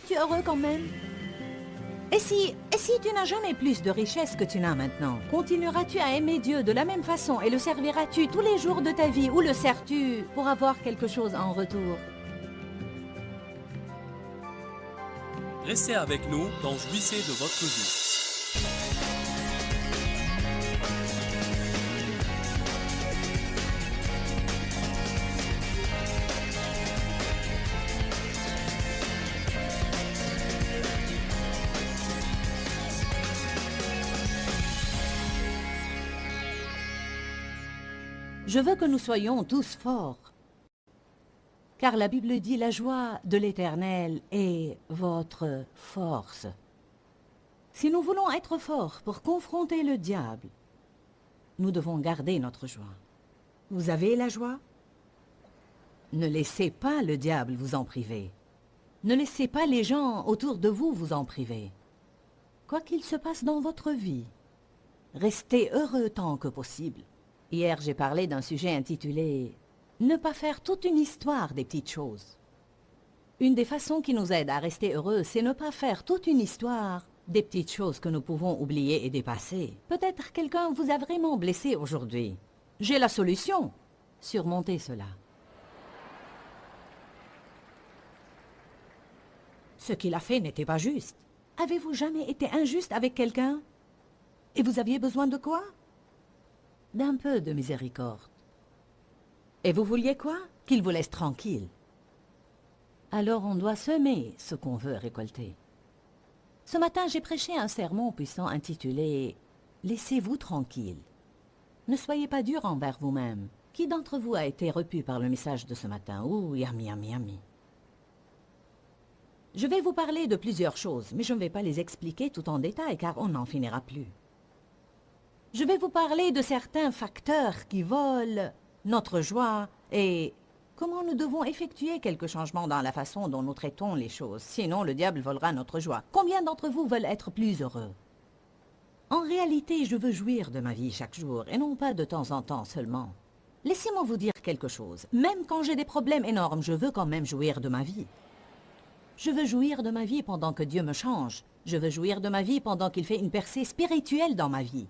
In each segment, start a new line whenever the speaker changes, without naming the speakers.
Es-tu heureux quand même? Et si tu n'as jamais plus de richesse que tu n'as maintenant, continueras-tu à aimer Dieu de la même façon et le serviras-tu tous les jours de ta vie ou le sers-tu pour avoir quelque chose en retour?
Restez avec nous dans Jouissez de votre vie.
Je veux que nous soyons tous forts. Car la Bible dit la joie de l'Éternel est votre force. Si nous voulons être forts pour confronter le diable, nous devons garder notre joie. Vous avez la joie? Ne laissez pas le diable vous en priver. Ne laissez pas les gens autour de vous vous en priver. Quoi qu'il se passe dans votre vie, restez heureux tant que possible. Hier, j'ai parlé d'un sujet intitulé « Ne pas faire toute une histoire des petites choses ». Une des façons qui nous aide à rester heureux, c'est ne pas faire toute une histoire des petites choses que nous pouvons oublier et dépasser. Peut-être quelqu'un vous a vraiment blessé aujourd'hui. J'ai la solution. Surmontez cela. Ce qu'il a fait n'était pas juste. Avez-vous jamais été injuste avec quelqu'un? Et vous aviez besoin de quoi? D'un peu de miséricorde. Et vous vouliez quoi? Qu'il vous laisse tranquille. Alors on doit semer ce qu'on veut récolter. Ce matin, j'ai prêché un sermon puissant intitulé « Laissez-vous tranquille ». Ne soyez pas dur envers vous-même. Qui d'entre vous a été repu par le message de ce matin? Ouh, yami, yami, yami. Je vais vous parler de plusieurs choses, mais je ne vais pas les expliquer tout en détail car on n'en finira plus. Je vais vous parler de certains facteurs qui volent notre joie et comment nous devons effectuer quelques changements dans la façon dont nous traitons les choses. Sinon, le diable volera notre joie. Combien d'entre vous veulent être plus heureux? En réalité, je veux jouir de ma vie chaque jour et non pas de temps en temps seulement. Laissez-moi vous dire quelque chose. Même quand j'ai des problèmes énormes, je veux quand même jouir de ma vie. Je veux jouir de ma vie pendant que Dieu me change. Je veux jouir de ma vie pendant qu'il fait une percée spirituelle dans ma vie.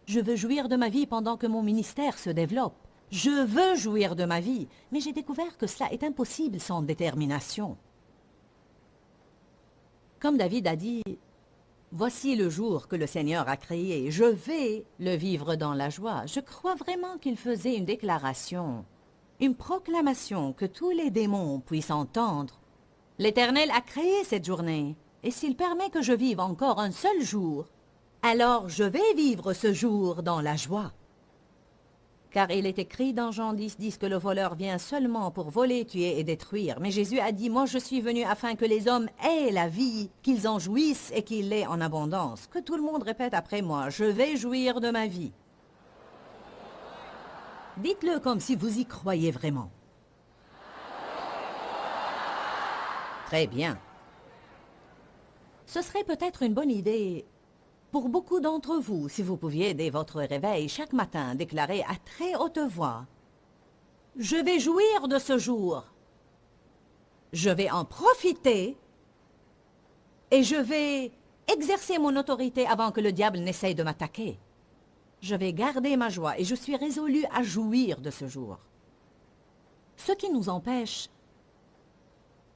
Je veux jouir de ma vie pendant que mon ministère se développe. Je veux jouir de ma vie, mais j'ai découvert que cela est impossible sans détermination. Comme David a dit, « Voici le jour que le Seigneur a créé, je vais le vivre dans la joie. » Je crois vraiment qu'il faisait une déclaration, une proclamation que tous les démons puissent entendre. L'Éternel a créé cette journée, et s'il permet que je vive encore un seul jour, alors je vais vivre ce jour dans la joie. Car il est écrit dans Jean 10, que le voleur vient seulement pour voler, tuer et détruire. Mais Jésus a dit, « Moi je suis venu afin que les hommes aient la vie, qu'ils en jouissent et qu'ils l'aient en abondance. » Que tout le monde répète après moi, « Je vais jouir de ma vie. » Dites-le comme si vous y croyez vraiment. Très bien. Ce serait peut-être une bonne idée pour beaucoup d'entre vous, si vous pouviez, dès votre réveil, chaque matin, déclarer à très haute voix « Je vais jouir de ce jour. Je vais en profiter et je vais exercer mon autorité avant que le diable n'essaye de m'attaquer. Je vais garder ma joie et je suis résolu à jouir de ce jour. » Ce qui nous empêche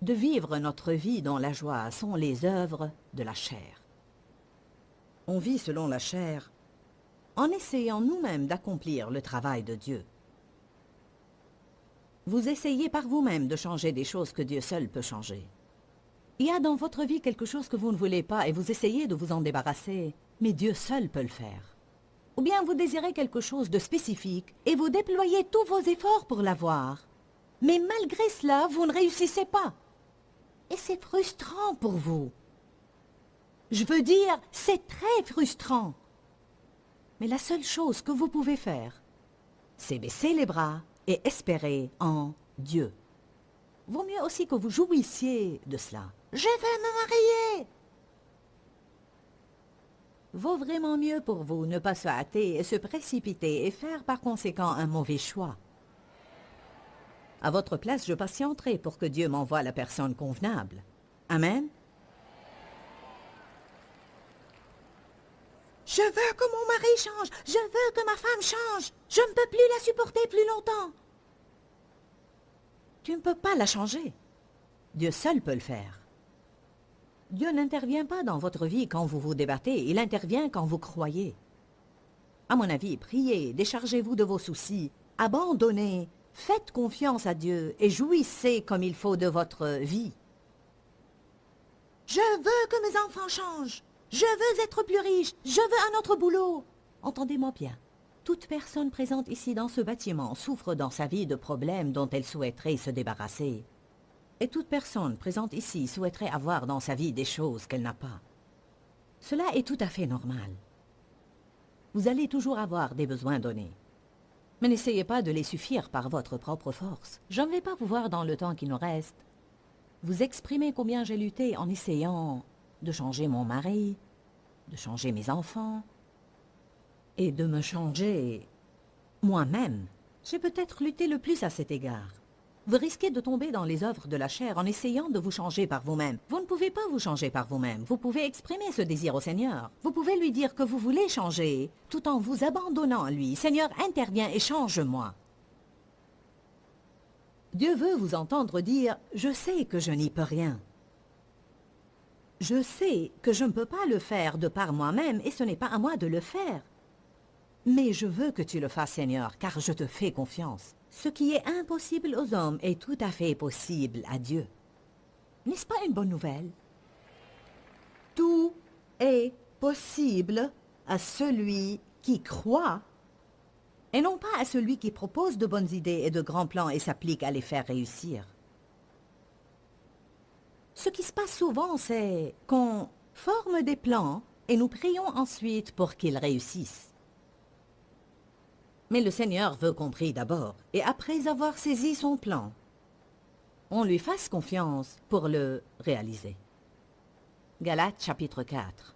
de vivre notre vie dans la joie sont les œuvres de la chair. On vit selon la chair en essayant nous-mêmes d'accomplir le travail de Dieu. Vous essayez par vous-même de changer des choses que Dieu seul peut changer. Il y a dans votre vie quelque chose que vous ne voulez pas et vous essayez de vous en débarrasser, mais Dieu seul peut le faire. Ou bien vous désirez quelque chose de spécifique et vous déployez tous vos efforts pour l'avoir. Mais malgré cela, vous ne réussissez pas. Et c'est frustrant pour vous. Je veux dire, c'est très frustrant. Mais la seule chose que vous pouvez faire, c'est baisser les bras et espérer en Dieu. Vaut mieux aussi que vous jouissiez de cela. Je vais me marier. Vaut vraiment mieux pour vous ne pas se hâter et se précipiter et faire par conséquent un mauvais choix. À votre place, je patienterai pour que Dieu m'envoie la personne convenable. Amen. Je veux que mon mari change. Je veux que ma femme change. Je ne peux plus la supporter plus longtemps. Tu ne peux pas la changer. Dieu seul peut le faire. Dieu n'intervient pas dans votre vie quand vous vous débattez. Il intervient quand vous croyez. À mon avis, priez, déchargez-vous de vos soucis, abandonnez, faites confiance à Dieu et jouissez comme il faut de votre vie. Je veux que mes enfants changent. Je veux être plus riche. Je veux un autre boulot. Entendez-moi bien. Toute personne présente ici dans ce bâtiment souffre dans sa vie de problèmes dont elle souhaiterait se débarrasser. Et toute personne présente ici souhaiterait avoir dans sa vie des choses qu'elle n'a pas. Cela est tout à fait normal. Vous allez toujours avoir des besoins donnés. Mais n'essayez pas de les suffire par votre propre force. Je ne vais pas vous voir dans le temps qui nous reste. Vous exprimer combien j'ai lutté en essayant de changer mon mari, de changer mes enfants et de me changer moi-même. J'ai peut-être lutté le plus à cet égard. Vous risquez de tomber dans les œuvres de la chair en essayant de vous changer par vous-même. Vous ne pouvez pas vous changer par vous-même. Vous pouvez exprimer ce désir au Seigneur. Vous pouvez lui dire que vous voulez changer, tout en vous abandonnant à lui. Seigneur, interviens et change-moi. Dieu veut vous entendre dire « Je sais que je n'y peux rien. Je sais que je ne peux pas le faire de par moi-même et ce n'est pas à moi de le faire. Mais je veux que tu le fasses, Seigneur, car je te fais confiance. Ce qui est impossible aux hommes est tout à fait possible à Dieu. N'est-ce pas une bonne nouvelle? Tout est possible à celui qui croit et non pas à celui qui propose de bonnes idées et de grands plans et s'applique à les faire réussir. Ce qui se passe souvent, c'est qu'on forme des plans et nous prions ensuite pour qu'ils réussissent. Mais le Seigneur veut qu'on prie d'abord, et après avoir saisi son plan, on lui fasse confiance pour le réaliser. Galates chapitre 4.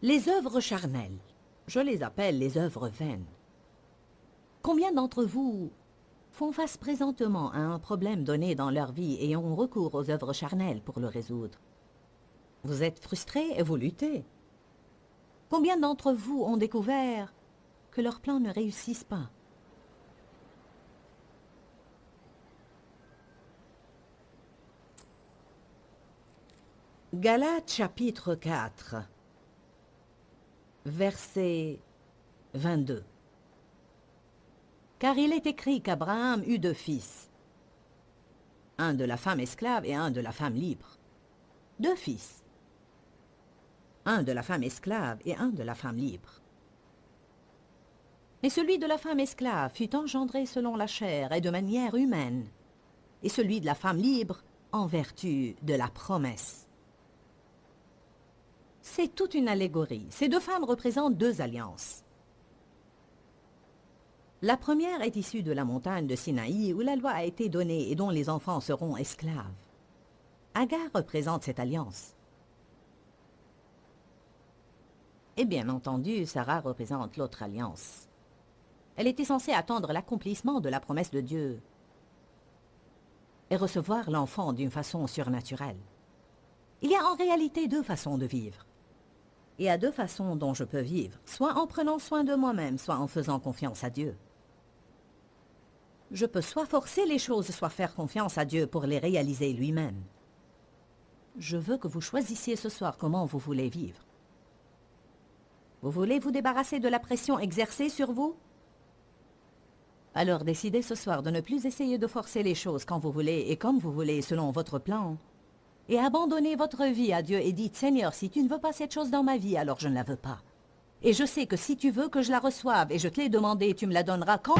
Les œuvres charnelles, je les appelle les œuvres vaines. Combien d'entre vous font face présentement à un problème donné dans leur vie et ont recours aux œuvres charnelles pour le résoudre? Vous êtes frustrés et vous luttez. Combien d'entre vous ont découvert que leurs plans ne réussissent pas? Galates chapitre 4, verset 22. Car il est écrit qu'Abraham eut 2 fils, un de la femme esclave et un de la femme libre. 2 fils. Un de la femme esclave et un de la femme libre. Et celui de la femme esclave fut engendré selon la chair et de manière humaine, et celui de la femme libre en vertu de la promesse. C'est toute une allégorie. Ces 2 femmes représentent 2 alliances. La première est issue de la montagne de Sinaï où la loi a été donnée et dont les enfants seront esclaves. Agar représente cette alliance. Et bien entendu, Sarah représente l'autre alliance. Elle était censée attendre l'accomplissement de la promesse de Dieu et recevoir l'enfant d'une façon surnaturelle. Il y a en réalité 2 façons de vivre. Il y a 2 façons dont je peux vivre, soit en prenant soin de moi-même, soit en faisant confiance à Dieu. Je peux soit forcer les choses, soit faire confiance à Dieu pour les réaliser lui-même. Je veux que vous choisissiez ce soir comment vous voulez vivre. Vous voulez vous débarrasser de la pression exercée sur vous? Alors décidez ce soir de ne plus essayer de forcer les choses quand vous voulez et comme vous voulez selon votre plan. Et abandonnez votre vie à Dieu et dites « Seigneur, si tu ne veux pas cette chose dans ma vie, alors je ne la veux pas. Et je sais que si tu veux que je la reçoive et je te l'ai demandé, tu me la donneras quand... »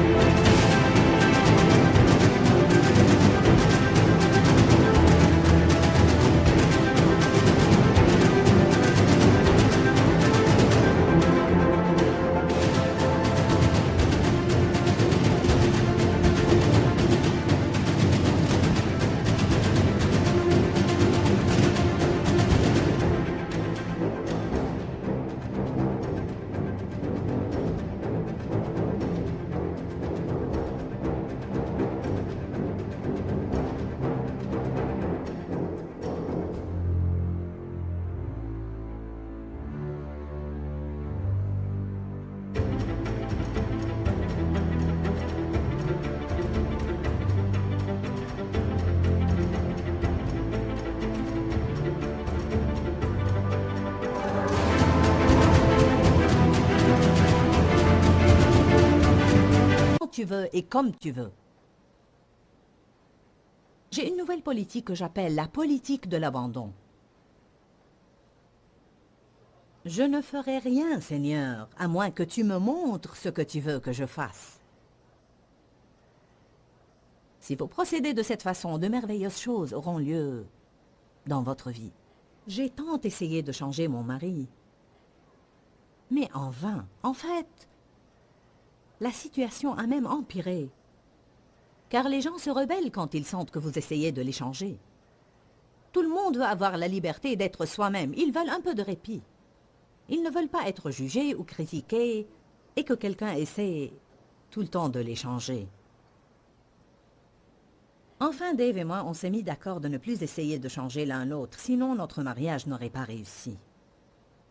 tu veux et comme tu veux. J'ai une nouvelle politique que j'appelle la politique de l'abandon. Je ne ferai rien, Seigneur, à moins que tu me montres ce que tu veux que je fasse. Si vous procédez de cette façon, de merveilleuses choses auront lieu dans votre vie. J'ai tant essayé de changer mon mari, mais en vain. En fait, la situation a même empiré, car les gens se rebellent quand ils sentent que vous essayez de les changer. Tout le monde veut avoir la liberté d'être soi-même, ils veulent un peu de répit. Ils ne veulent pas être jugés ou critiqués et que quelqu'un essaie tout le temps de les changer. Enfin, Dave et moi, on s'est mis d'accord de ne plus essayer de changer l'un l'autre, sinon notre mariage n'aurait pas réussi.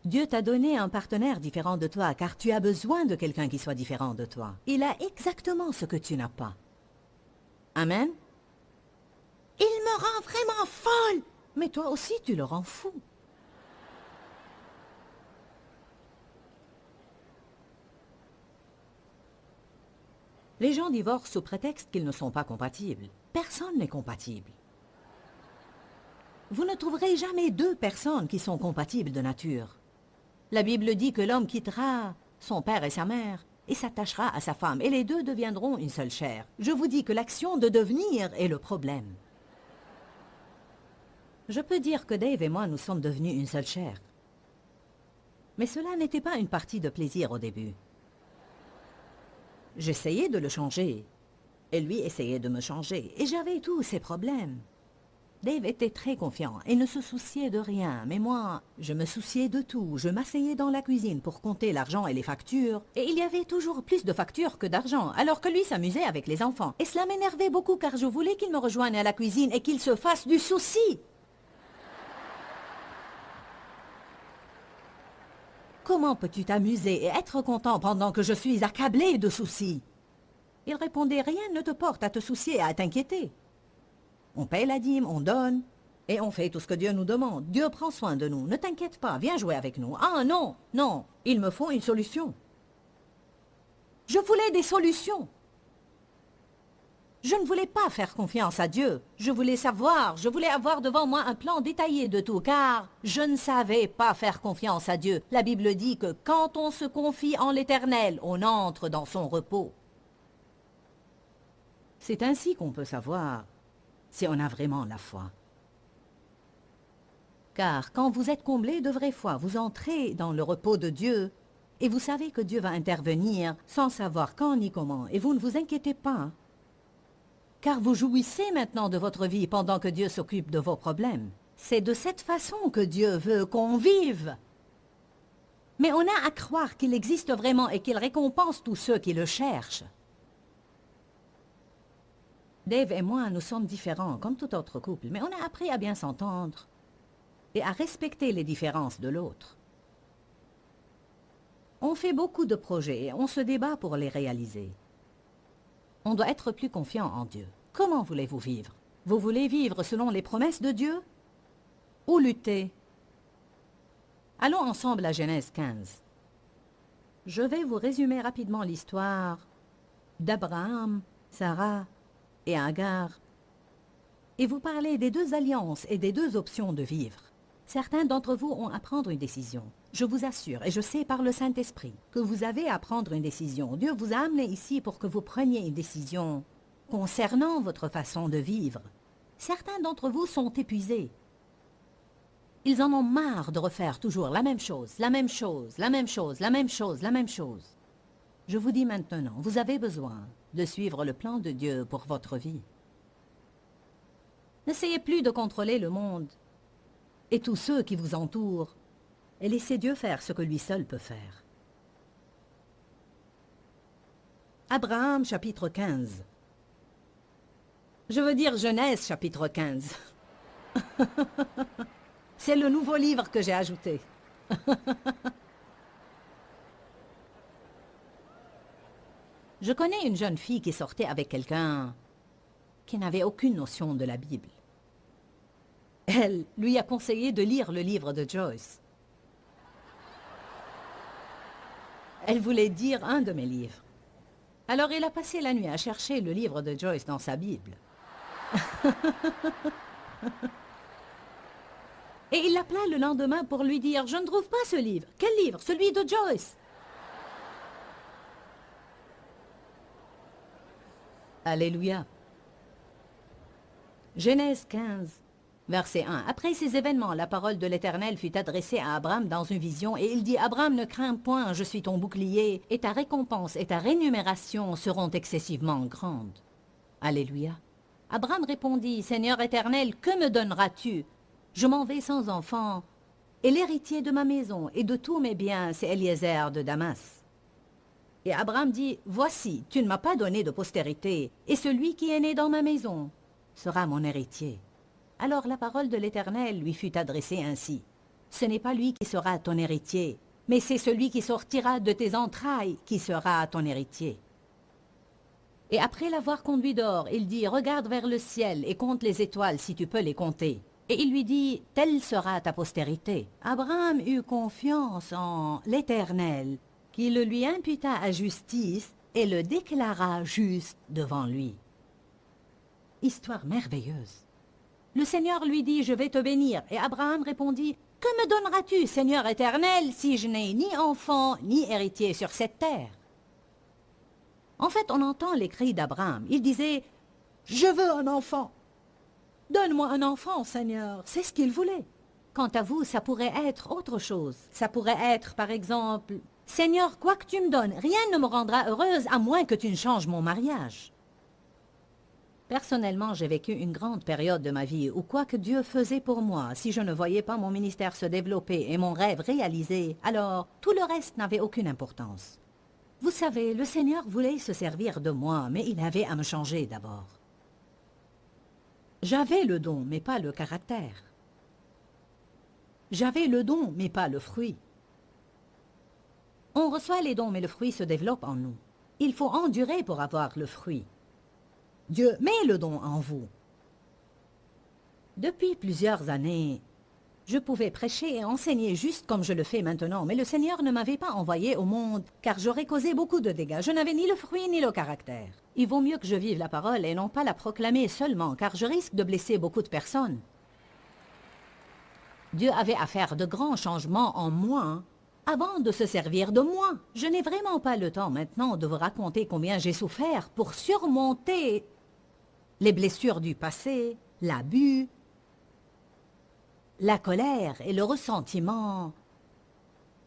Dieu t'a donné un partenaire différent de toi, car tu as besoin de quelqu'un qui soit différent de toi. Il a exactement ce que tu n'as pas. Amen? Il me rend vraiment folle! Mais toi aussi, tu le rends fou. Les gens divorcent sous prétexte qu'ils ne sont pas compatibles. Personne n'est compatible. Vous ne trouverez jamais deux personnes qui sont compatibles de nature. La Bible dit que l'homme quittera son père et sa mère et s'attachera à sa femme, et les deux deviendront une seule chair. Je vous dis que l'action de devenir est le problème. Je peux dire que Dave et moi, nous sommes devenus une seule chair. Mais cela n'était pas une partie de plaisir au début. J'essayais de le changer, et lui essayait de me changer, et j'avais tous ces problèmes. Dave était très confiant et ne se souciait de rien, mais moi, je me souciais de tout. Je m'asseyais dans la cuisine pour compter l'argent et les factures, et il y avait toujours plus de factures que d'argent, alors que lui s'amusait avec les enfants. Et cela m'énervait beaucoup car je voulais qu'il me rejoigne à la cuisine et qu'il se fasse du souci. Comment peux-tu t'amuser et être content pendant que je suis accablé de soucis? Il répondait, rien ne te porte à te soucier et à t'inquiéter. On paye la dîme, on donne, et on fait tout ce que Dieu nous demande. Dieu prend soin de nous, ne t'inquiète pas, viens jouer avec nous. Ah non, non, il me faut une solution. Je voulais des solutions. Je ne voulais pas faire confiance à Dieu. Je voulais avoir devant moi un plan détaillé de tout, car je ne savais pas faire confiance à Dieu. La Bible dit que quand on se confie en l'Éternel, on entre dans son repos. C'est ainsi qu'on peut savoir si on a vraiment la foi. Car quand vous êtes comblé de vraie foi, vous entrez dans le repos de Dieu et vous savez que Dieu va intervenir sans savoir quand ni comment. Et vous ne vous inquiétez pas, car vous jouissez maintenant de votre vie pendant que Dieu s'occupe de vos problèmes. C'est de cette façon que Dieu veut qu'on vive. Mais on a à croire qu'il existe vraiment et qu'il récompense tous ceux qui le cherchent. Dave et moi, nous sommes différents, comme tout autre couple, mais on a appris à bien s'entendre et à respecter les différences de l'autre. On fait beaucoup de projets et on se débat pour les réaliser. On doit être plus confiant en Dieu. Comment voulez-vous vivre? Vous voulez vivre selon les promesses de Dieu ou lutter? Allons ensemble à Genèse 15. Je vais vous résumer rapidement l'histoire d'Abraham, Sarah et Agar, et vous parler des deux alliances et des deux options de vivre. Certains d'entre vous ont à prendre une décision. Je vous assure, et je sais par le Saint-Esprit, que vous avez à prendre une décision. Dieu vous a amené ici pour que vous preniez une décision concernant votre façon de vivre. Certains d'entre vous sont épuisés. Ils en ont marre de refaire toujours la même chose, la même chose, la même chose, la même chose, la même chose. Je vous dis maintenant, vous avez besoin de suivre le plan de Dieu pour votre vie. N'essayez plus de contrôler le monde et tous ceux qui vous entourent, et laissez Dieu faire ce que lui seul peut faire. Abraham, chapitre 15. Je veux dire Genèse, chapitre 15. C'est le nouveau livre que j'ai ajouté. Je connais une jeune fille qui sortait avec quelqu'un qui n'avait aucune notion de la Bible. Elle lui a conseillé de lire le livre de Joyce. Elle voulait dire un de mes livres. Alors il a passé la nuit à chercher le livre de Joyce dans sa Bible. Et il l'appela le lendemain pour lui dire « Je ne trouve pas ce livre. » « Quel livre? Celui de Joyce. » Alléluia. Genèse 15, verset 1. Après ces événements, la parole de l'Éternel fut adressée à Abraham dans une vision, et il dit « Abraham, ne crains point, je suis ton bouclier, et ta récompense et ta rémunération seront excessivement grandes. » Alléluia. Abraham répondit « Seigneur éternel, que me donneras-tu? Je m'en vais sans enfant, et l'héritier de ma maison et de tous mes biens, c'est Eliezer de Damas. » Et Abraham dit « Voici, tu ne m'as pas donné de postérité, et celui qui est né dans ma maison sera mon héritier. » Alors la parole de l'Éternel lui fut adressée ainsi. « Ce n'est pas lui qui sera ton héritier, mais c'est celui qui sortira de tes entrailles qui sera ton héritier. » Et après l'avoir conduit dehors, il dit « Regarde vers le ciel et compte les étoiles si tu peux les compter. » Et il lui dit « Telle sera ta postérité. » Abraham eut confiance en l'Éternel, qui le lui imputa à justice et le déclara juste devant lui. Histoire merveilleuse. Le Seigneur lui dit « Je vais te bénir. » Et Abraham répondit « Que me donneras-tu, Seigneur éternel, si je n'ai ni enfant ni héritier sur cette terre ?» En fait, on entend les cris d'Abraham. Il disait « Je veux un enfant. Donne-moi un enfant, Seigneur. » C'est ce qu'il voulait. Quant à vous, ça pourrait être autre chose. Ça pourrait être, par exemple, « Seigneur, quoi que tu me donnes, rien ne me rendra heureuse à moins que tu ne changes mon mariage. » Personnellement, j'ai vécu une grande période de ma vie où quoi que Dieu faisait pour moi, si je ne voyais pas mon ministère se développer et mon rêve réalisé, alors tout le reste n'avait aucune importance. Vous savez, le Seigneur voulait se servir de moi, mais il avait à me changer d'abord. J'avais le don, mais pas le caractère. J'avais le don, mais pas le fruit. On reçoit les dons, mais le fruit se développe en nous. Il faut endurer pour avoir le fruit. Dieu met le don en vous. Depuis plusieurs années, je pouvais prêcher et enseigner juste comme je le fais maintenant, mais le Seigneur ne m'avait pas envoyé au monde, car j'aurais causé beaucoup de dégâts. Je n'avais ni le fruit ni le caractère. Il vaut mieux que je vive la parole et non pas la proclamer seulement, car je risque de blesser beaucoup de personnes. Dieu avait à faire de grands changements en moi avant de se servir de moi. Je n'ai vraiment pas le temps maintenant de vous raconter combien j'ai souffert pour surmonter les blessures du passé, l'abus, la colère et le ressentiment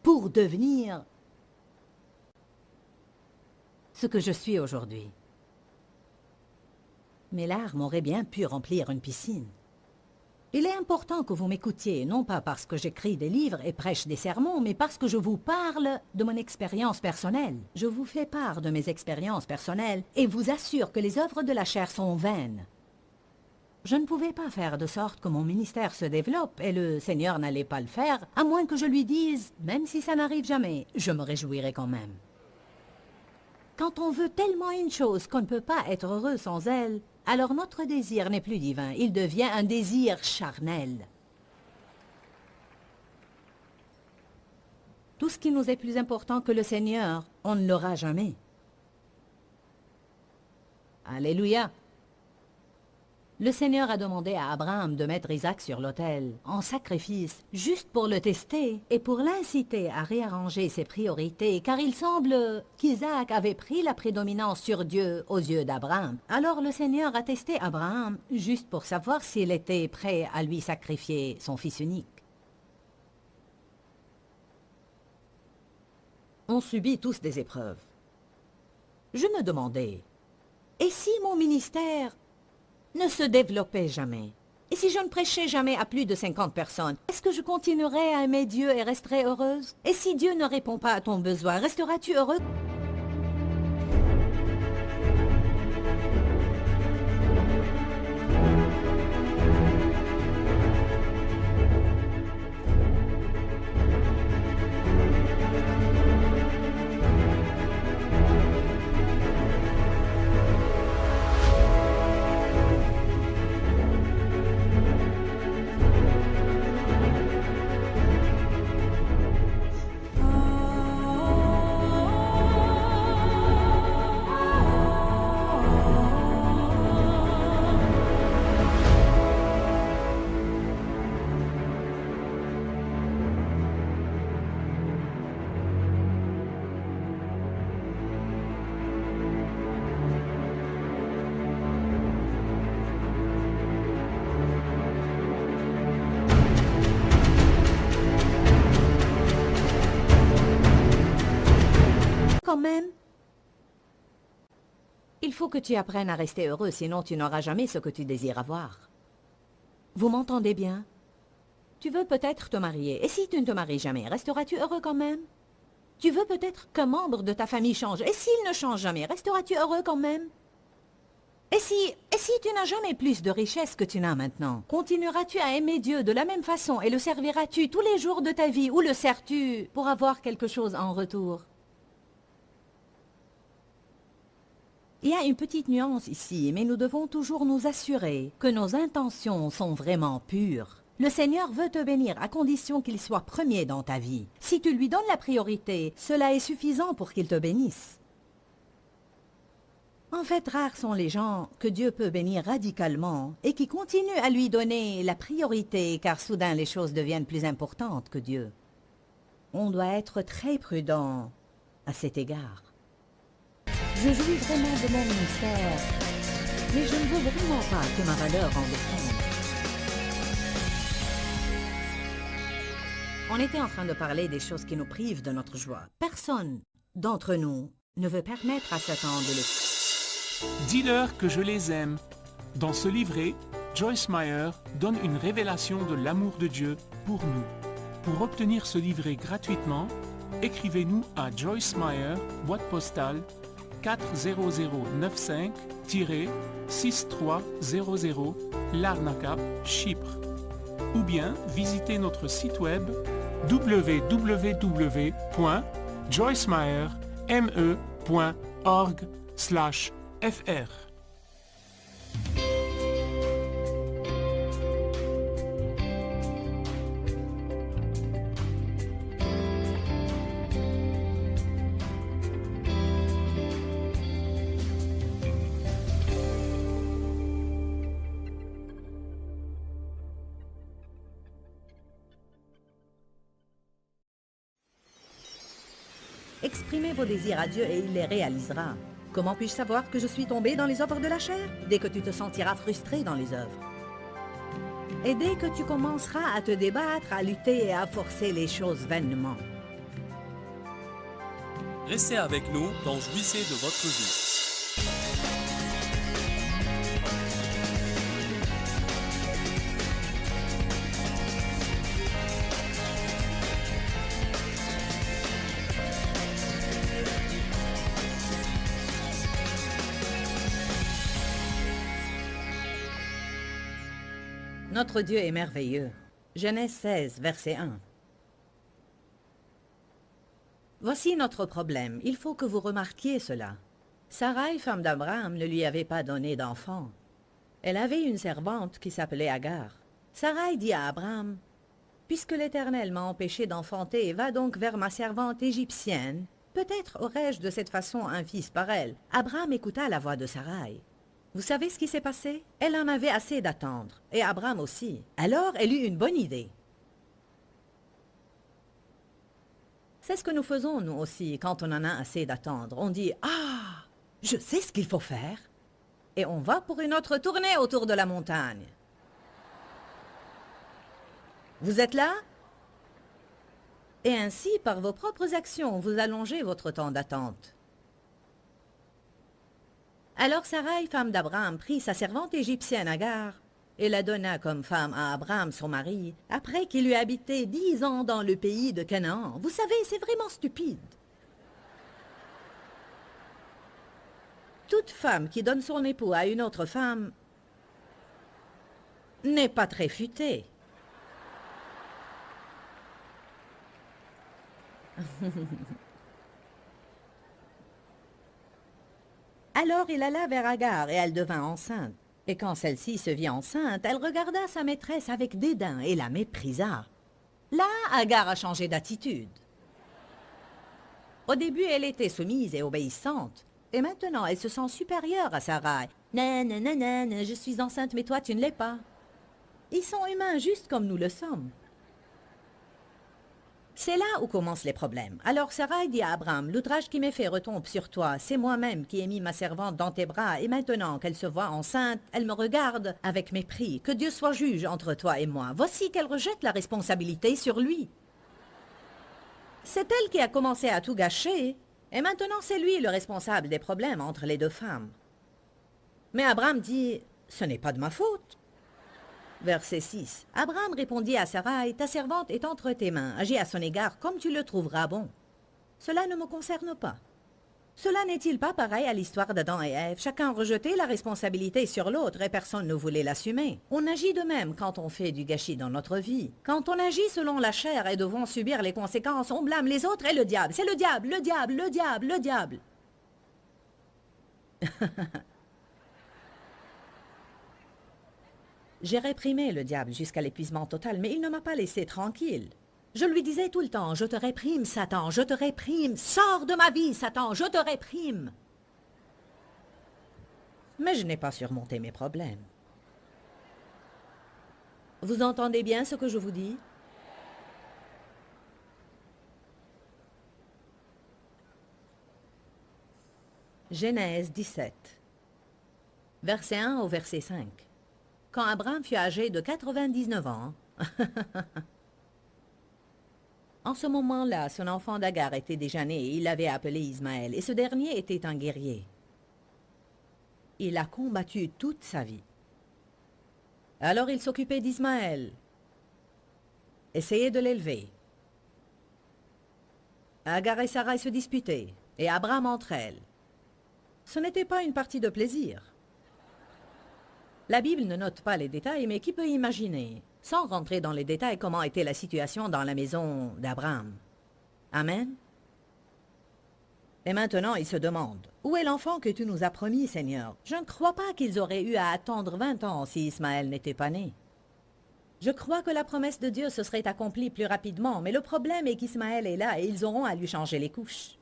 pour devenir ce que je suis aujourd'hui. Mes larmes auraient bien pu remplir une piscine. Il est important que vous m'écoutiez, non pas parce que j'écris des livres et prêche des sermons, mais parce que je vous parle de mon expérience personnelle. Je vous fais part de mes expériences personnelles et vous assure que les œuvres de la chair sont vaines. Je ne pouvais pas faire de sorte que mon ministère se développe et le Seigneur n'allait pas le faire, à moins que je lui dise, même si ça n'arrive jamais, je me réjouirai quand même. Quand on veut tellement une chose qu'on ne peut pas être heureux sans elle, alors notre désir n'est plus divin, il devient un désir charnel. Tout ce qui nous est plus important que le Seigneur, on ne l'aura jamais. Alléluia. Le Seigneur a demandé à Abraham de mettre Isaac sur l'autel, en sacrifice, juste pour le tester et pour l'inciter à réarranger ses priorités, car il semble qu'Isaac avait pris la prédominance sur Dieu aux yeux d'Abraham. Alors le Seigneur a testé Abraham, juste pour savoir s'il était prêt à lui sacrifier son fils unique. On subit tous des épreuves. Je me demandais, et si mon ministère ne se développait jamais? Et si je ne prêchais jamais à plus de 50 personnes, est-ce que je continuerais à aimer Dieu et resterais heureuse? Et si Dieu ne répond pas à ton besoin, resteras-tu heureux? même? Il faut que tu apprennes à rester heureux, sinon tu n'auras jamais ce que tu désires avoir. Vous m'entendez bien? Tu veux peut-être te marier, et si tu ne te maries jamais, resteras-tu heureux quand même? Tu veux peut-être qu'un membre de ta famille change, et s'il ne change jamais, resteras-tu heureux quand même? Et si tu n'as jamais plus de richesse que tu n'as maintenant, continueras-tu à aimer Dieu de la même façon et le serviras-tu tous les jours de ta vie ou le sers-tu pour avoir quelque chose en retour? Il y a une petite nuance ici, mais nous devons toujours nous assurer que nos intentions sont vraiment pures. Le Seigneur veut te bénir à condition qu'il soit premier dans ta vie. Si tu lui donnes la priorité, cela est suffisant pour qu'il te bénisse. En fait, rares sont les gens que Dieu peut bénir radicalement et qui continuent à lui donner la priorité car soudain les choses deviennent plus importantes que Dieu. On doit être très prudent à cet égard. Je jouis vraiment de mon ministère, mais je ne veux vraiment pas que ma valeur en dépende. On était en train de parler des choses qui nous privent de notre joie. Personne d'entre nous ne veut permettre à Satan de le...
Dis-leur que je les aime. Dans ce livret, Joyce Meyer donne une révélation de l'amour de Dieu pour nous. Pour obtenir ce livret gratuitement, écrivez-nous à Joyce Meyer, boîte postale 40095-6300 Larnaca, Chypre. Ou bien visitez notre site web www.joycemeyerme.org/fr.
Exprimez vos désirs à Dieu et il les réalisera. Comment puis-je savoir que je suis tombé dans les œuvres de la chair? Dès que tu te sentiras frustré dans les œuvres. Et dès que tu commenceras à te débattre, à lutter et à forcer les choses vainement.
Restez avec nous dans Jouissez de votre vie.
Notre Dieu est merveilleux. Genèse 16, verset 1. Voici notre problème. Il faut que vous remarquiez cela. Sarai, femme d'Abraham, ne lui avait pas donné d'enfant. Elle avait une servante qui s'appelait Agar. Sarai dit à Abraham, « Puisque l'Éternel m'a empêché d'enfanter, va donc vers ma servante égyptienne. Peut-être aurai-je de cette façon un fils par elle. » Abraham écouta la voix de Sarai. Vous savez ce qui s'est passé? Elle en avait assez d'attendre, et Abraham aussi. Alors, elle eut une bonne idée. C'est ce que nous faisons, nous aussi, quand on en a assez d'attendre. On dit, « Ah, je sais ce qu'il faut faire. » Et on va pour une autre tournée autour de la montagne. Vous êtes là? Et ainsi, par vos propres actions, vous allongez votre temps d'attente. Alors Sarai, femme d'Abraham, prit sa servante égyptienne Agar et la donna comme femme à Abraham, son mari, après qu'il eut habité 10 ans dans le pays de Canaan. Vous savez, c'est vraiment stupide. Toute femme qui donne son époux à une autre femme n'est pas très futée. Alors il alla vers Agar et elle devint enceinte. Et quand celle-ci se vit enceinte, elle regarda sa maîtresse avec dédain et la méprisa. Là, Agar a changé d'attitude. Au début, elle était soumise et obéissante. Et maintenant, elle se sent supérieure à Sarai. « Nanana, je suis enceinte, mais toi, tu ne l'es pas. » Ils sont humains juste comme nous le sommes. C'est là où commencent les problèmes. Alors Sarai dit à Abraham, « L'outrage qui m'est fait retombe sur toi. C'est moi-même qui ai mis ma servante dans tes bras. Et maintenant qu'elle se voit enceinte, elle me regarde avec mépris. Que Dieu soit juge entre toi et moi. Voici qu'elle rejette la responsabilité sur lui. » C'est elle qui a commencé à tout gâcher. Et maintenant, c'est lui le responsable des problèmes entre les deux femmes. Mais Abraham dit, « Ce n'est pas de ma faute. » Verset 6. Abraham répondit à Sarai, « Ta servante est entre tes mains, agis à son égard comme tu le trouveras bon. Cela ne me concerne pas. » Cela n'est-il pas pareil à l'histoire d'Adam et Ève? Chacun rejetait la responsabilité sur l'autre et personne ne voulait l'assumer. On agit de même quand on fait du gâchis dans notre vie. Quand on agit selon la chair et devons subir les conséquences, on blâme les autres et le diable. C'est le diable, le diable, le diable, le diable. J'ai réprimé le diable jusqu'à l'épuisement total, mais il ne m'a pas laissé tranquille. Je lui disais tout le temps, « Je te réprime, Satan, je te réprime, sors de ma vie, Satan, je te réprime. » Mais je n'ai pas surmonté mes problèmes. Vous entendez bien ce que je vous dis? Genèse 17, verset 1 au verset 5. Quand Abraham fut âgé de 99 ans, en ce moment-là, son enfant d'Agar était déjà né et il l'avait appelé Ismaël, et ce dernier était un guerrier. Il a combattu toute sa vie. Alors il s'occupait d'Ismaël, essayait de l'élever. Agar et Sarai se disputaient, et Abraham entre elles. Ce n'était pas une partie de plaisir. La Bible ne note pas les détails, mais qui peut imaginer, sans rentrer dans les détails, comment était la situation dans la maison d'Abraham? Amen. Et maintenant, il se demande, « Où est l'enfant que tu nous as promis, Seigneur? » Je ne crois pas qu'ils auraient eu à attendre 20 ans si Ismaël n'était pas né. Je crois que la promesse de Dieu se serait accomplie plus rapidement, mais le problème est qu'Ismaël est là et ils auront à lui changer les couches.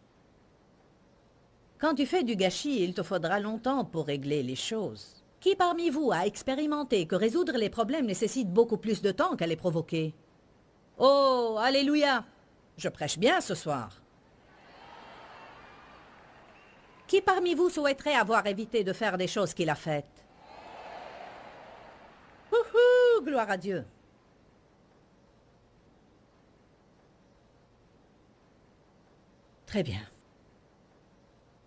Quand tu fais du gâchis, il te faudra longtemps pour régler les choses. Qui parmi vous a expérimenté que résoudre les problèmes nécessite beaucoup plus de temps qu'à les provoquer? Oh, alléluia! Je prêche bien ce soir. Qui parmi vous souhaiterait avoir évité de faire des choses qu'il a faites? Wouhou! Gloire à Dieu! Très bien.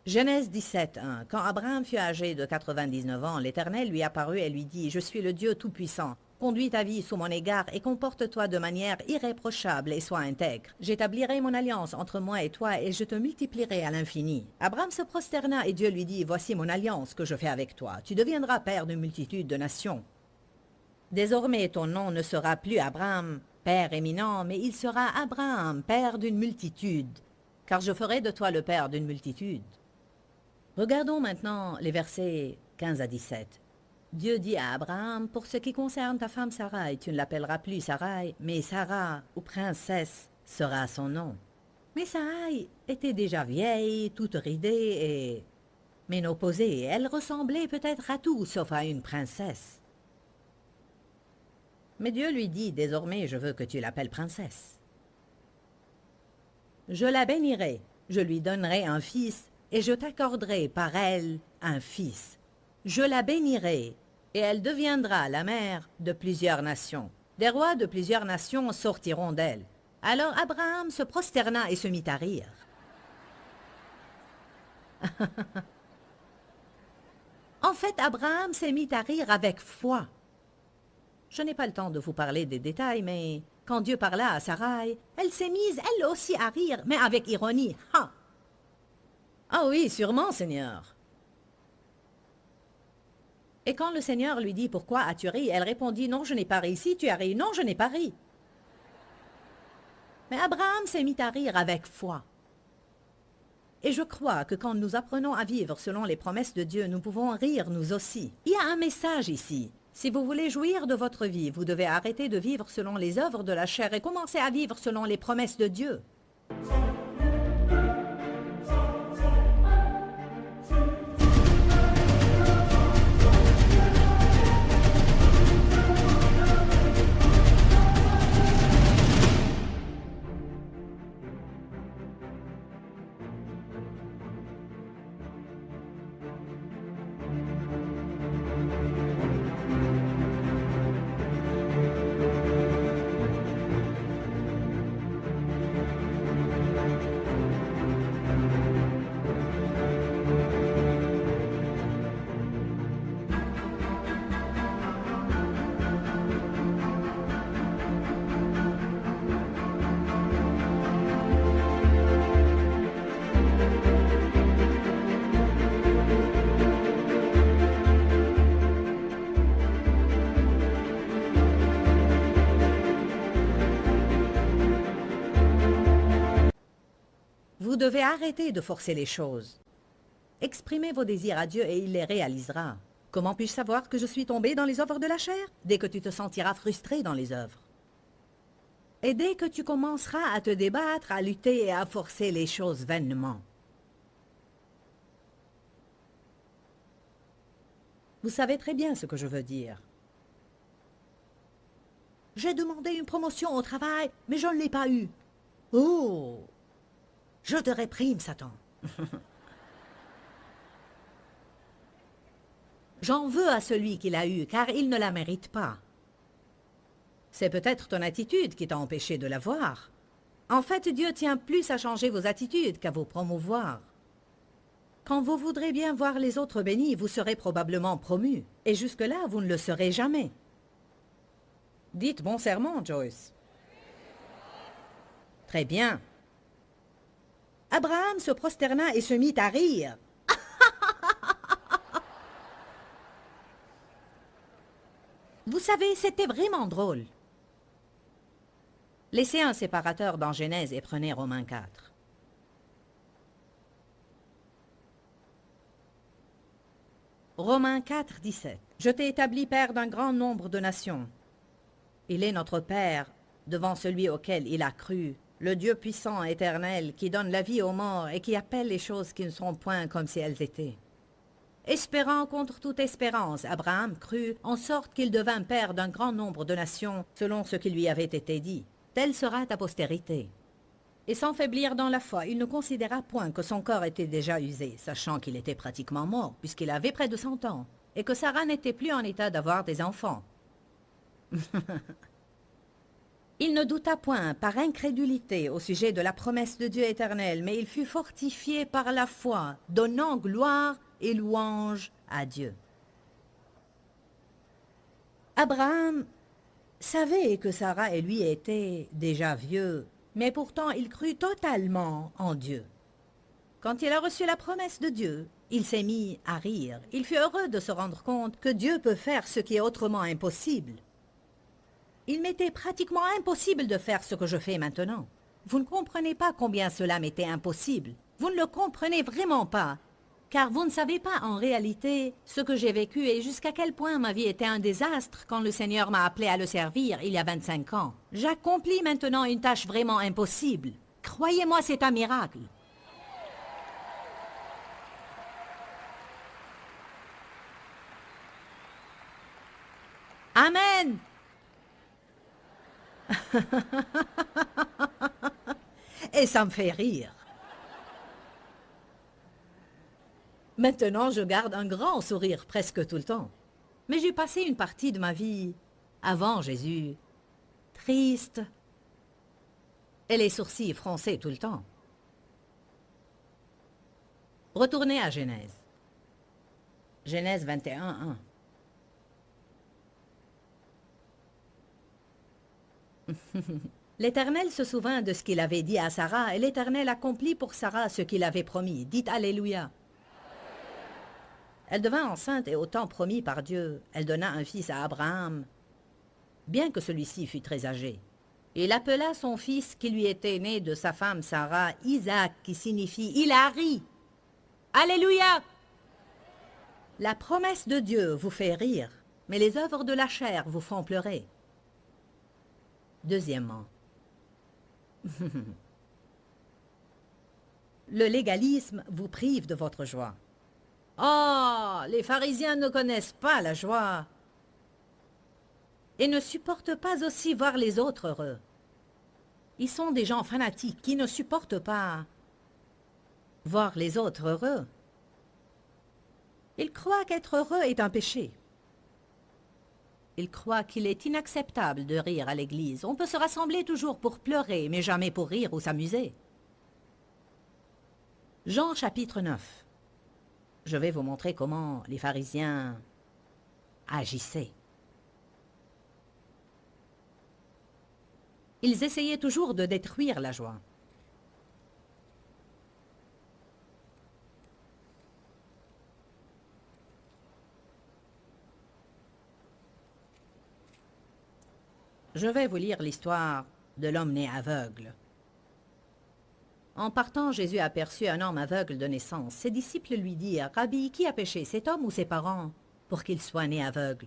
Genèse 17, 1. Quand Abraham fut âgé de 99 ans, l'Éternel lui apparut et lui dit, « Je suis le Dieu Tout-Puissant. Conduis ta vie sous mon égard et comporte-toi de manière irréprochable et sois intègre. J'établirai mon alliance entre moi et toi et je te multiplierai à l'infini. » Abraham se prosterna et Dieu lui dit, « Voici mon alliance que je fais avec toi. Tu deviendras père d'une multitude de nations. Désormais ton nom ne sera plus Abraham, père éminent, mais il sera Abraham, père d'une multitude, car je ferai de toi le père d'une multitude. » Regardons maintenant les versets 15 à 17. Dieu dit à Abraham, « Pour ce qui concerne ta femme Sarai, tu ne l'appelleras plus Sarai, mais Sarah, ou princesse, sera son nom. » Mais Sarai était déjà vieille, toute ridée et ménopausée. Elle ressemblait peut-être à tout, sauf à une princesse. Mais Dieu lui dit, « Désormais, je veux que tu l'appelles princesse. Je la bénirai, je lui donnerai un fils, et je t'accorderai par elle un fils. Je la bénirai, et elle deviendra la mère de plusieurs nations. Des rois de plusieurs nations sortiront d'elle. » Alors Abraham se prosterna et se mit à rire. En fait, Abraham s'est mis à rire avec foi. Je n'ai pas le temps de vous parler des détails, mais quand Dieu parla à Sarai, elle s'est mise elle aussi à rire, mais avec ironie. Ha! Ah oui, sûrement, Seigneur. Et quand le Seigneur lui dit, « Pourquoi as-tu ri ?» Elle répondit, « Non, je n'ai pas ri. Si tu as ri, non, je n'ai pas ri. » Mais Abraham s'est mis à rire avec foi. Et je crois que quand nous apprenons à vivre selon les promesses de Dieu, nous pouvons rire nous aussi. Il y a un message ici. Si vous voulez jouir de votre vie, vous devez arrêter de vivre selon les œuvres de la chair et commencer à vivre selon les promesses de Dieu. Vous devez arrêter de forcer les choses. Exprimez vos désirs à Dieu et il les réalisera. Comment puis-je savoir que je suis tombé dans les œuvres de la chair? Dès que tu te sentiras frustré dans les œuvres. Et dès que tu commenceras à te débattre, à lutter et à forcer les choses vainement. Vous savez très bien ce que je veux dire. J'ai demandé une promotion au travail, mais je ne l'ai pas eue. Oh! Je te réprime, Satan. J'en veux à celui qui l'a eue, car il ne la mérite pas. C'est peut-être ton attitude qui t'a empêché de l'avoir. En fait, Dieu tient plus à changer vos attitudes qu'à vous promouvoir. Quand vous voudrez bien voir les autres bénis, vous serez probablement promus. Et jusque-là, vous ne le serez jamais. Dites bon serment, Joyce. Très bien. Abraham se prosterna et se mit à rire. Vous savez, c'était vraiment drôle. Laissez un séparateur dans Genèse et prenez Romains 4. Romains 4, 17. Je t'ai établi père d'un grand nombre de nations. Il est notre Père, devant celui auquel il a cru, le Dieu puissant, éternel, qui donne la vie aux morts et qui appelle les choses qui ne sont point comme si elles étaient. Espérant contre toute espérance, Abraham crut, en sorte qu'il devint père d'un grand nombre de nations, selon ce qui lui avait été dit. Telle sera ta postérité. Et sans faiblir dans la foi, il ne considéra point que son corps était déjà usé, sachant qu'il était pratiquement mort, puisqu'il avait près de 100 ans, et que Sarah n'était plus en état d'avoir des enfants. Il ne douta point par incrédulité au sujet de la promesse de Dieu éternel, mais il fut fortifié par la foi, donnant gloire et louange à Dieu. Abraham savait que Sarah et lui étaient déjà vieux, mais pourtant il crut totalement en Dieu. Quand il a reçu la promesse de Dieu, il s'est mis à rire. Il fut heureux de se rendre compte que Dieu peut faire ce qui est autrement impossible. Il m'était pratiquement impossible de faire ce que je fais maintenant. Vous ne comprenez pas combien cela m'était impossible. Vous ne le comprenez vraiment pas, car vous ne savez pas en réalité ce que j'ai vécu et jusqu'à quel point ma vie était un désastre quand le Seigneur m'a appelé à le servir il y a 25 ans. J'accomplis maintenant une tâche vraiment impossible. Croyez-moi, c'est un miracle. Amen. Et ça me fait rire. Maintenant, je garde un grand sourire presque tout le temps. Mais j'ai passé une partie de ma vie, avant Jésus, triste, et les sourcils froncés tout le temps. Retournez à Genèse. Genèse 21, 1. L'Éternel se souvint de ce qu'il avait dit à Sarah, et l'Éternel accomplit pour Sarah ce qu'il avait promis. Dites Alléluia. Elle devint enceinte et au temps promis par Dieu, elle donna un fils à Abraham, bien que celui-ci fût très âgé. Il appela son fils qui lui était né de sa femme Sarah, Isaac, qui signifie « il a ri ». Alléluia. La promesse de Dieu vous fait rire, mais les œuvres de la chair vous font pleurer. Deuxièmement, le légalisme vous prive de votre joie. Oh, les pharisiens ne connaissent pas la joie et ne supportent pas aussi voir les autres heureux. Ils sont des gens fanatiques qui ne supportent pas voir les autres heureux. Ils croient qu'être heureux est un péché. Ils croient qu'il est inacceptable de rire à l'église. On peut se rassembler toujours pour pleurer, mais jamais pour rire ou s'amuser. Jean chapitre 9. Je vais vous montrer comment les pharisiens agissaient. Ils essayaient toujours de détruire la joie. Je vais vous lire l'histoire de l'homme né aveugle. En partant, Jésus aperçut un homme aveugle de naissance. Ses disciples lui dirent, « Rabbi, qui a péché, cet homme ou ses parents, pour qu'il soit né aveugle ?»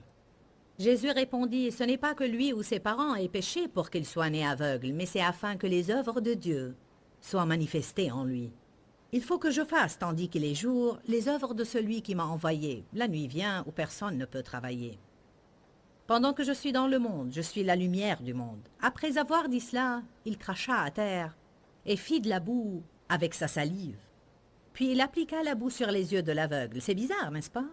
Jésus répondit, « Ce n'est pas que lui ou ses parents aient péché pour qu'il soit né aveugle, mais c'est afin que les œuvres de Dieu soient manifestées en lui. Il faut que je fasse, tandis qu'il est jour, les œuvres de celui qui m'a envoyé. La nuit vient où personne ne peut travailler. Pendant que je suis dans le monde, je suis la lumière du monde. » Après avoir dit cela, il cracha à terre et fit de la boue avec sa salive. Puis il appliqua la boue sur les yeux de l'aveugle. C'est bizarre, n'est-ce pas?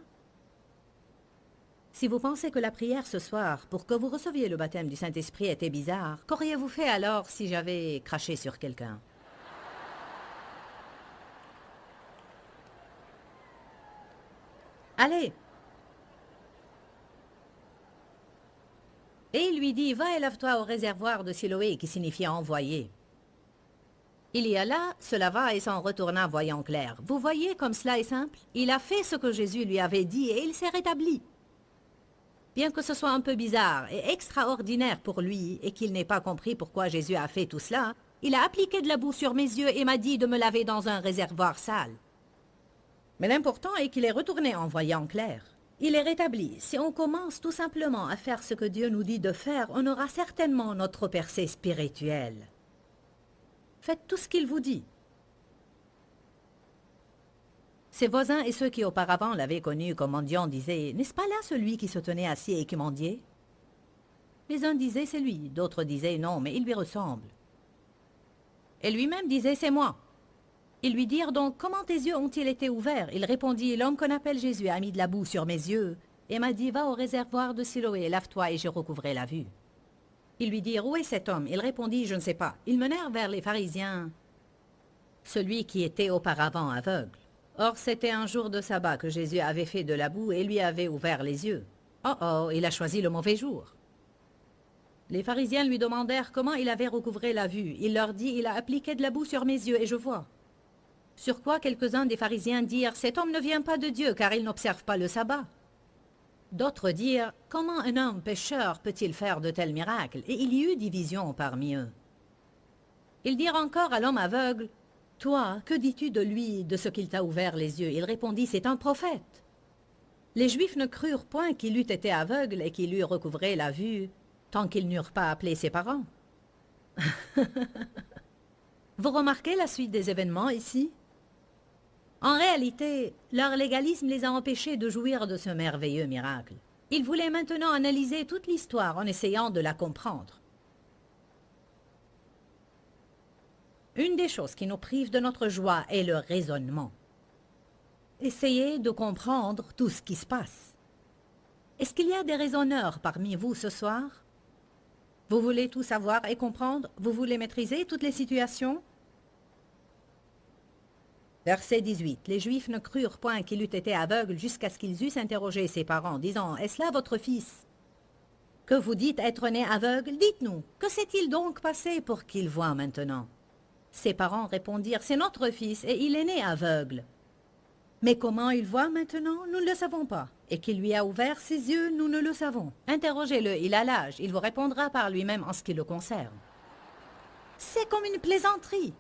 Si vous pensez que la prière ce soir, pour que vous receviez le baptême du Saint-Esprit, était bizarre, qu'auriez-vous fait alors si j'avais craché sur quelqu'un? Allez! Et il lui dit, « Va et lave-toi au réservoir de Siloé, qui signifie envoyer. » Il y alla, se lava et s'en retourna voyant clair. Vous voyez comme cela est simple? Il a fait ce que Jésus lui avait dit et il s'est rétabli. Bien que ce soit un peu bizarre et extraordinaire pour lui et qu'il n'ait pas compris pourquoi Jésus a fait tout cela, il a appliqué de la boue sur mes yeux et m'a dit de me laver dans un réservoir sale. Mais l'important est qu'il est retourné en voyant clair. Il est rétabli. Si on commence tout simplement à faire ce que Dieu nous dit de faire, on aura certainement notre percée spirituelle. Faites tout ce qu'il vous dit. Ses voisins et ceux qui auparavant l'avaient connu comme mendiant disaient, « N'est-ce pas là celui qui se tenait assis et qui mendiait ?» Les uns disaient, « C'est lui », d'autres disaient, « Non, mais il lui ressemble. » Et lui-même disait, « C'est moi. » Ils lui dirent donc, « Comment tes yeux ont-ils été ouverts ?» Il répondit, « L'homme qu'on appelle Jésus a mis de la boue sur mes yeux et m'a dit, va au réservoir de Siloé, lave-toi et je recouvrai la vue. » Ils lui dirent, « Où est cet homme ?» Il répondit, « Je ne sais pas. » Ils menèrent vers les pharisiens celui qui était auparavant aveugle. Or, c'était un jour de sabbat que Jésus avait fait de la boue et lui avait ouvert les yeux. Oh oh, il a choisi le mauvais jour. Les pharisiens lui demandèrent comment il avait recouvré la vue. Il leur dit, il a appliqué de la boue sur mes yeux et je vois. Sur quoi quelques-uns des pharisiens dirent, cet homme ne vient pas de Dieu car il n'observe pas le sabbat. D'autres dirent, comment un homme pécheur peut-il faire de tels miracles? Et il y eut division parmi eux. Ils dirent encore à l'homme aveugle, toi, que dis-tu de lui, de ce qu'il t'a ouvert les yeux? Il répondit, c'est un prophète. Les Juifs ne crurent point qu'il eût été aveugle et qu'il eût recouvré la vue, tant qu'ils n'eurent pas appelé ses parents. Vous remarquez la suite des événements ici? En réalité, leur légalisme les a empêchés de jouir de ce merveilleux miracle. Ils voulaient maintenant analyser toute l'histoire en essayant de la comprendre. Une des choses qui nous prive de notre joie est le raisonnement. Essayez de comprendre tout ce qui se passe. Est-ce qu'il y a des raisonneurs parmi vous ce soir? Vous voulez tout savoir et comprendre? Vous voulez maîtriser toutes les situations? Verset 18. Les Juifs ne crurent point qu'il eût été aveugle jusqu'à ce qu'ils eussent interrogé ses parents, disant, « Est-ce là votre fils? Que vous dites être né aveugle? Dites-nous, que s'est-il donc passé pour qu'il voie maintenant ?» Ses parents répondirent, « C'est notre fils et il est né aveugle. Mais comment il voit maintenant? Nous ne le savons pas. Et qui lui a ouvert ses yeux, nous ne le savons. Interrogez-le, il a l'âge, il vous répondra par lui-même en ce qui le concerne. » C'est comme une plaisanterie.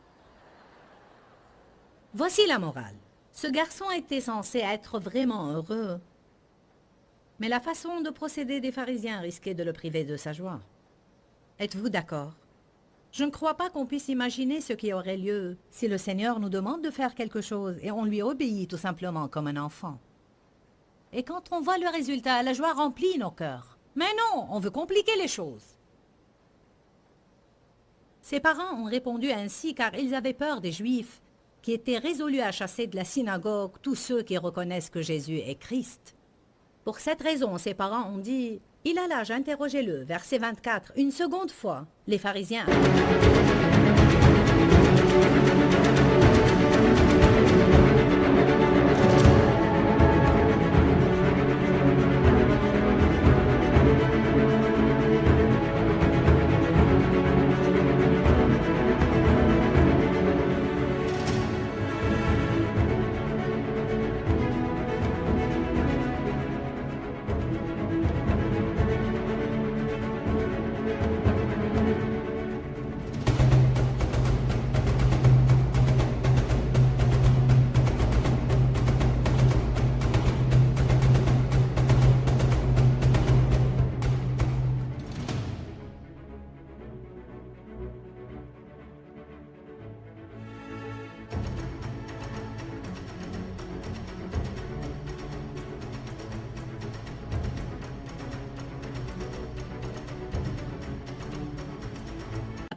Voici la morale. Ce garçon était censé être vraiment heureux. Mais la façon de procéder des pharisiens risquait de le priver de sa joie. Êtes-vous d'accord? Je ne crois pas qu'on puisse imaginer ce qui aurait lieu si le Seigneur nous demande de faire quelque chose et on lui obéit tout simplement comme un enfant. Et quand on voit le résultat, la joie remplit nos cœurs. Mais non, on veut compliquer les choses. Ses parents ont répondu ainsi car ils avaient peur des Juifs qui étaient résolus à chasser de la synagogue tous ceux qui reconnaissent que Jésus est Christ. Pour cette raison, ses parents ont dit, « Il a l'âge, interrogez-le. » Verset 24, une seconde fois, les pharisiens...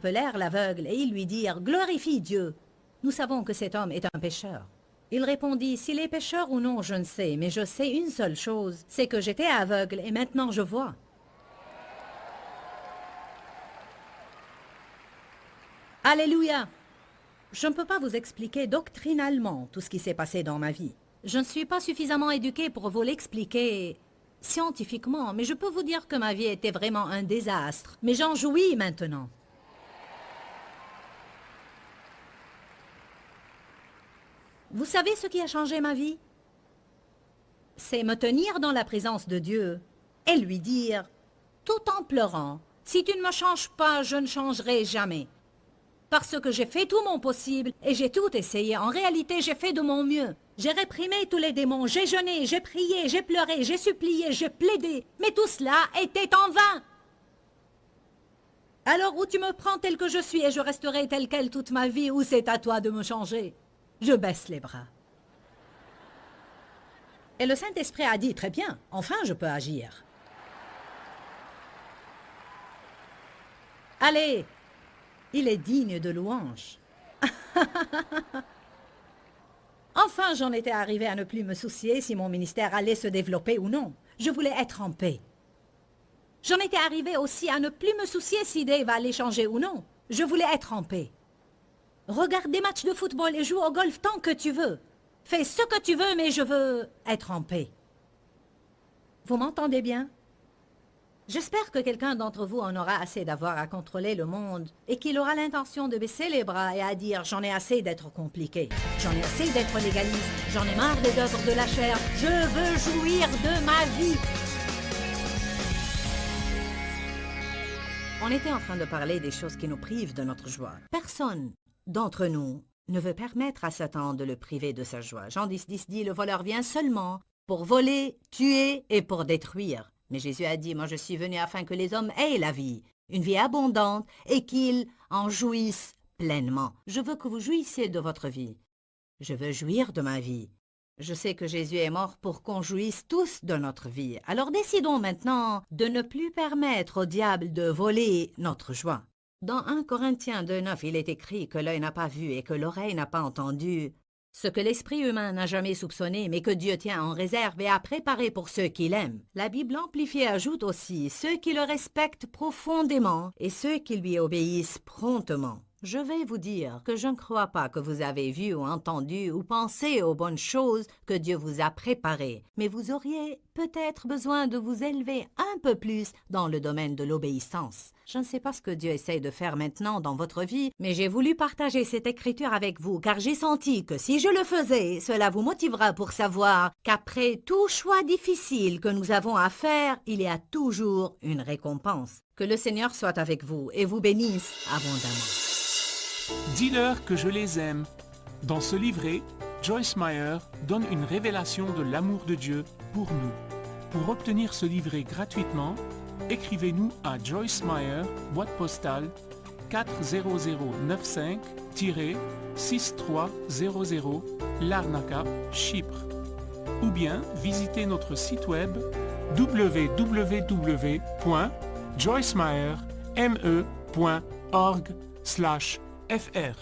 appelèrent l'aveugle et ils lui dirent « Glorifie Dieu ! Nous savons que cet homme est un pécheur. » Il répondit « S'il est pécheur ou non, je ne sais, mais je sais une seule chose, c'est que j'étais aveugle et maintenant je vois. » Alléluia! Je ne peux pas vous expliquer doctrinalement tout ce qui s'est passé dans ma vie. Je ne suis pas suffisamment éduquée pour vous l'expliquer scientifiquement, mais je peux vous dire que ma vie était vraiment un désastre. Mais j'en jouis maintenant. Vous savez ce qui a changé ma vie? C'est me tenir dans la présence de Dieu et lui dire, tout en pleurant, « Si tu ne me changes pas, je ne changerai jamais. » Parce que j'ai fait tout mon possible et j'ai tout essayé. En réalité, j'ai fait de mon mieux. J'ai réprimé tous les démons, j'ai jeûné, j'ai prié, j'ai pleuré, j'ai supplié, j'ai plaidé. Mais tout cela était en vain. Alors où tu me prends tel que je suis et je resterai tel quel toute ma vie, ou c'est à toi de me changer? Je baisse les bras. Et le Saint-Esprit a dit, très bien, enfin je peux agir. Allez, il est digne de louange. Enfin, j'en étais arrivé à ne plus me soucier si mon ministère allait se développer ou non. Je voulais être en paix. J'en étais arrivé aussi à ne plus me soucier si Dave allait changer ou non. Je voulais être en paix. Regarde des matchs de football et joue au golf tant que tu veux. Fais ce que tu veux, mais je veux être en paix. Vous m'entendez bien? J'espère que quelqu'un d'entre vous en aura assez d'avoir à contrôler le monde et qu'il aura l'intention de baisser les bras et à dire « J'en ai assez d'être compliqué, j'en ai assez d'être légaliste, j'en ai marre des œuvres de la chair, je veux jouir de ma vie !» On était en train de parler des choses qui nous privent de notre joie. Personne d'entre nous ne veut permettre à Satan de le priver de sa joie. Jean 10,10 dit « Le voleur vient seulement pour voler, tuer et pour détruire. » Mais Jésus a dit, moi je suis venu afin que les hommes aient la vie, une vie abondante, et qu'ils en jouissent pleinement. Je veux que vous jouissiez de votre vie. Je veux jouir de ma vie. Je sais que Jésus est mort pour qu'on jouisse tous de notre vie. Alors décidons maintenant de ne plus permettre au diable de voler notre joie. Dans 1 Corinthiens 2,9, il est écrit que l'œil n'a pas vu et que l'oreille n'a pas entendu ce que l'esprit humain n'a jamais soupçonné, mais que Dieu tient en réserve et a préparé pour ceux qui l'aiment. La Bible amplifiée ajoute aussi ceux qui le respectent profondément et ceux qui lui obéissent promptement. Je vais vous dire que je ne crois pas que vous avez vu ou entendu ou pensé aux bonnes choses que Dieu vous a préparées, mais vous auriez peut-être besoin de vous élever un peu plus dans le domaine de l'obéissance. Je ne sais pas ce que Dieu essaie de faire maintenant dans votre vie, mais j'ai voulu partager cette écriture avec vous, car j'ai senti que si je le faisais, cela vous motivera pour savoir qu'après tout choix difficile que nous avons à faire, il y a toujours une récompense. Que le Seigneur soit avec vous et vous bénisse abondamment.
Dis-leur que je les aime. Dans ce livret, Joyce Meyer donne une révélation de l'amour de Dieu pour nous. Pour obtenir ce livret gratuitement, écrivez-nous à Joyce Meyer, boîte postale 40095-6300, Larnaca, Chypre. Ou bien visitez notre site web www.joycemeyer.org/fr.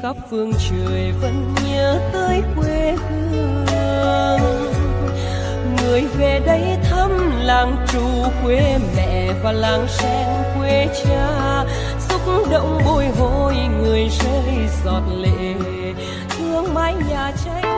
khắp phương trời vẫn nhớ tới quê hương, người về đây thăm làng trù quê mẹ và làng sen quê cha, xúc động bồi hồi người rơi giọt lệ thương mái nhà tranh.